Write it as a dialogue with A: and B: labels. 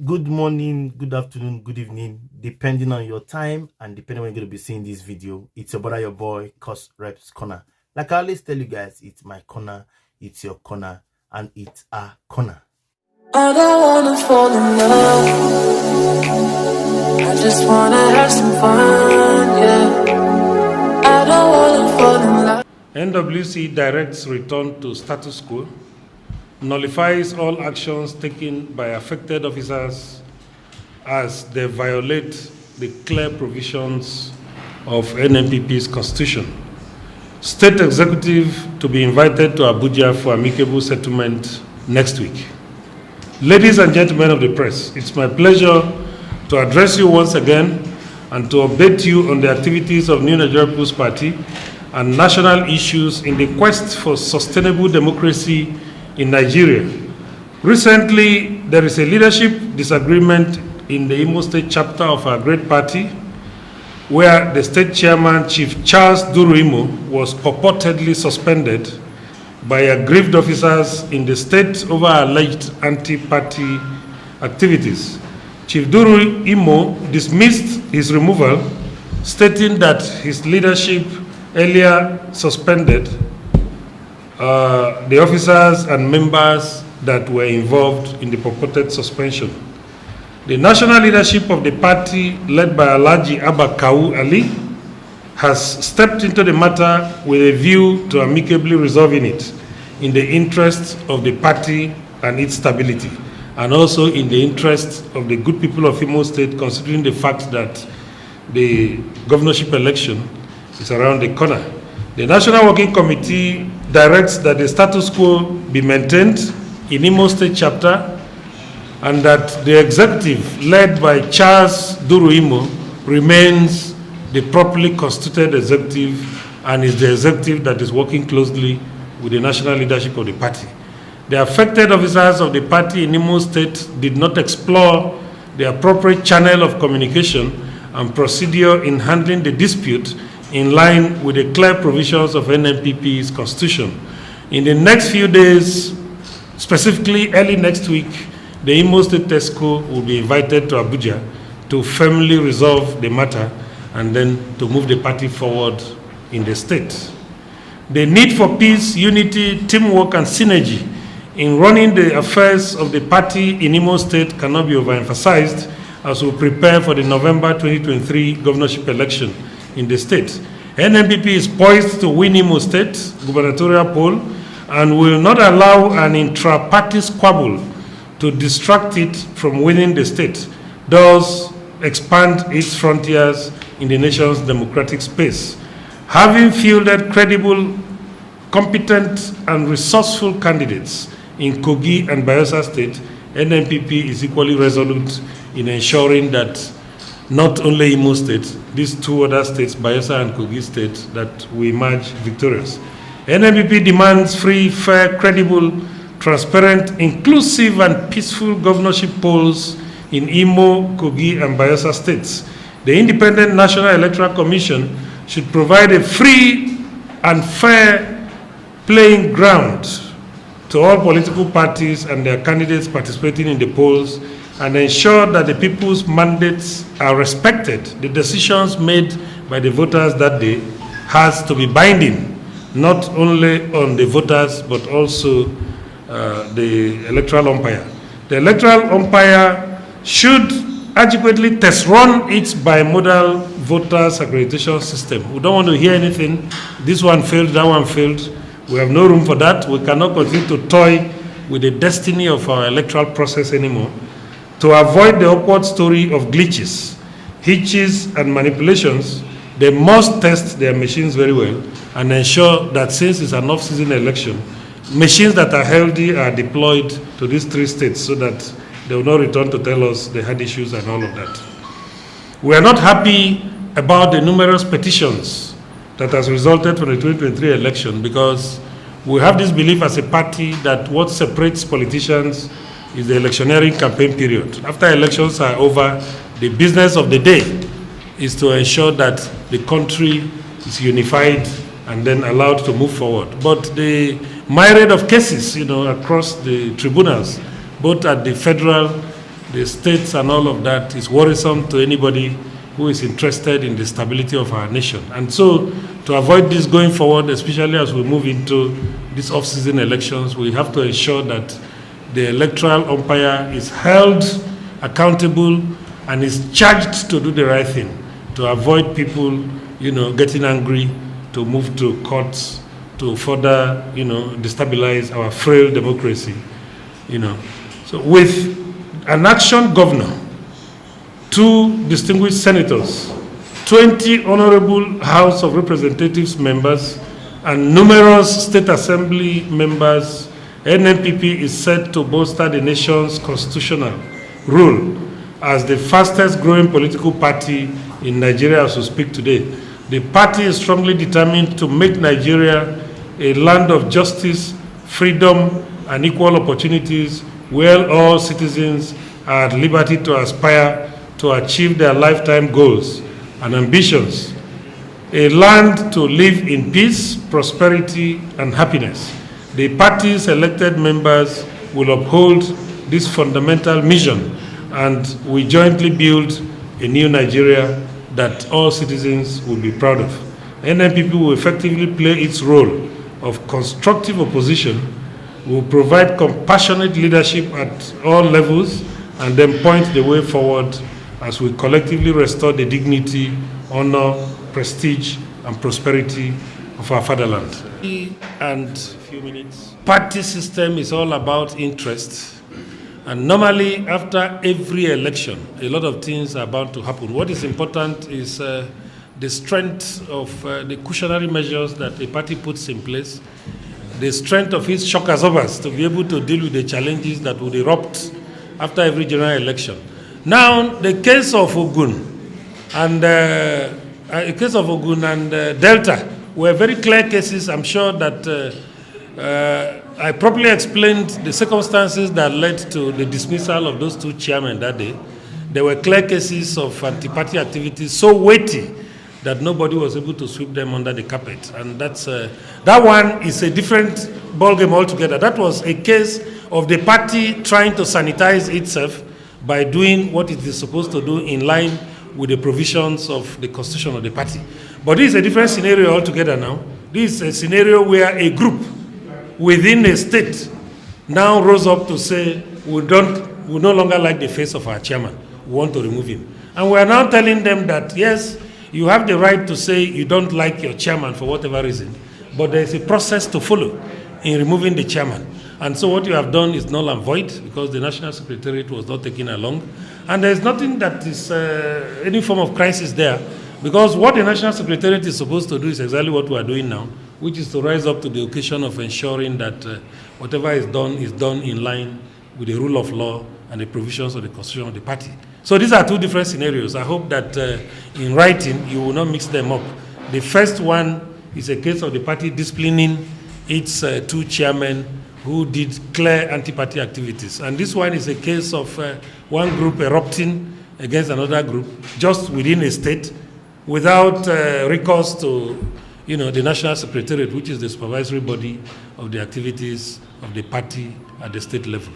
A: Good morning, good afternoon, good evening, depending on your time and depending on when you're going to be seeing this video. It's your brother, your boy, courserepscorner. Like I always tell you guys, it's my corner, it's your corner, and it's our corner.
B: I don't wanna fall in love, I just wanna have some fun, yeah. I don't wanna fall in love.
C: NWC directs return to status quo, nullifies all actions taken by affected officers as they violate the clear provisions of NNPP's constitution. State executive to be invited to Abuja for amicable settlement next week. Ladies and gentlemen of the press, it's my pleasure to address you once again and to update you on the activities of New Nigeria People's Party and national issues in the quest for sustainable democracy in Nigeria. Recently, there is a leadership disagreement in the Imo State chapter of our great party, where the state chairman, Chief Charles Duru Imo, was purportedly suspended by aggrieved officers in the state over alleged anti-party activities. Chief Duru Imo dismissed his removal, stating that his leadership earlier suspended the officers and members that were involved in the purported suspension. The national leadership of the party, led by Alhaji Abba Kawu Ali, has stepped into the matter with a view to amicably resolving it in the interest of the party and its stability, and also in the interest of the good people of Imo State, considering the fact that the governorship election is around the corner. The National Working Committee directs that the status quo be maintained in Imo State chapter and that the executive, led by Charles Duru Imo, remains the properly constituted executive and is the executive that is working closely with the national leadership of the party. The affected officers of the party in Imo State did not explore the appropriate channel of communication and procedure in handling the dispute in line with the clear provisions of NNPP's constitution. In the next few days, specifically early next week, the Imo State TESCO will be invited to Abuja to firmly resolve the matter and then to move the party forward in the state. The need for peace, unity, teamwork, and synergy in running the affairs of the party in Imo State cannot be overemphasized as we prepare for the November 2023 governorship election in the state. NNPP is poised to win Imo State gubernatorial poll and will not allow an intra-party squabble to distract it from winning the state, thus expand its frontiers in the nation's democratic space. Having fielded credible, competent, and resourceful candidates in Kogi and Bayelsa State, NNPP is equally resolute in ensuring that not only Imo State, these two other states, Bayelsa and Kogi State, that we emerge victorious. NNPP demands free, fair, credible, transparent, inclusive, and peaceful governorship polls in Imo, Kogi, and Bayelsa states. The Independent National Electoral Commission should provide a free and fair playing ground to all political parties and their candidates participating in the polls and ensure that the people's mandates are respected. The decisions made by the voters that day has to be binding, not only on the voters, but also the electoral umpire. The electoral umpire should adequately test run its bimodal voters accreditation system. We don't want to hear anything. This one failed, that one failed. We have no room for that. We cannot continue to toy with the destiny of our electoral process anymore. To avoid the upward story of glitches, hitches, and manipulations, they must test their machines very well and ensure that since it's an off-season election, machines that are healthy are deployed to these three states so that they will not return to tell us they had issues and all of that. We are not happy about the numerous petitions that has resulted from the 2023 election because we have this belief as a party that what separates politicians is the electioneering campaign period. After elections are over, the business of the day is to ensure that the country is unified and then allowed to move forward. But the myriad of cases, across the tribunals, both at the federal, the states and all of that is worrisome to anybody who is interested in the stability of our nation. And so, to avoid this going forward, especially as we move into these off-season elections, we have to ensure that the electoral umpire is held accountable and is charged to do the right thing, to avoid people, getting angry, to move to courts, to further, destabilize our frail democracy, So with an action governor, 2 distinguished senators, 20 honorable House of Representatives members, and numerous state assembly members, NNPP is set to bolster the nation's constitutional rule as the fastest growing political party in Nigeria as we speak today. The party is strongly determined to make Nigeria a land of justice, freedom, and equal opportunities where all citizens are at liberty to aspire to achieve their lifetime goals and ambitions. A land to live in peace, prosperity, and happiness. The party's elected members will uphold this fundamental mission, and we jointly build a new Nigeria that all citizens will be proud of. NNPP will effectively play its role of constructive opposition, will provide compassionate leadership at all levels, and then point the way forward as we collectively restore the dignity, honor, prestige, and prosperity of our fatherland. And a few minutes. Party system is all about interest. And normally, after every election, a lot of things are bound to happen. What is important is the strength of the cautionary measures that the party puts in place, the strength of its shock absorbers to be able to deal with the challenges that would erupt after every general election. Now, the case of Ogun and Delta were very clear cases. I'm sure that I properly explained the circumstances that led to the dismissal of those 2 chairmen that day. There were clear cases of anti-party activities so weighty that nobody was able to sweep them under the carpet. And that one is a different ballgame altogether. That was a case of the party trying to sanitize itself by doing what it is supposed to do in line with the provisions of the constitution of the party. But this is a different scenario altogether now. This is a scenario where a group within a state now rose up to say, we no longer like the face of our chairman. We want to remove him. And we are now telling them that, yes, you have the right to say you don't like your chairman for whatever reason, but there is a process to follow in removing the chairman. And so what you have done is null and void because the National Secretariat was not taken along. And there is nothing that is any form of crisis there, because what the National Secretariat is supposed to do is exactly what we are doing now, which is to rise up to the occasion of ensuring that whatever is done in line with the rule of law and the provisions of the constitution of the party. So these are 2 different scenarios. I hope that in writing you will not mix them up. The first one is a case of the party disciplining its 2 chairmen who did clear anti-party activities. And this one is a case of one group erupting against another group just within a state without recourse to the National Secretariat, which is the supervisory body of the activities of the party at the state level.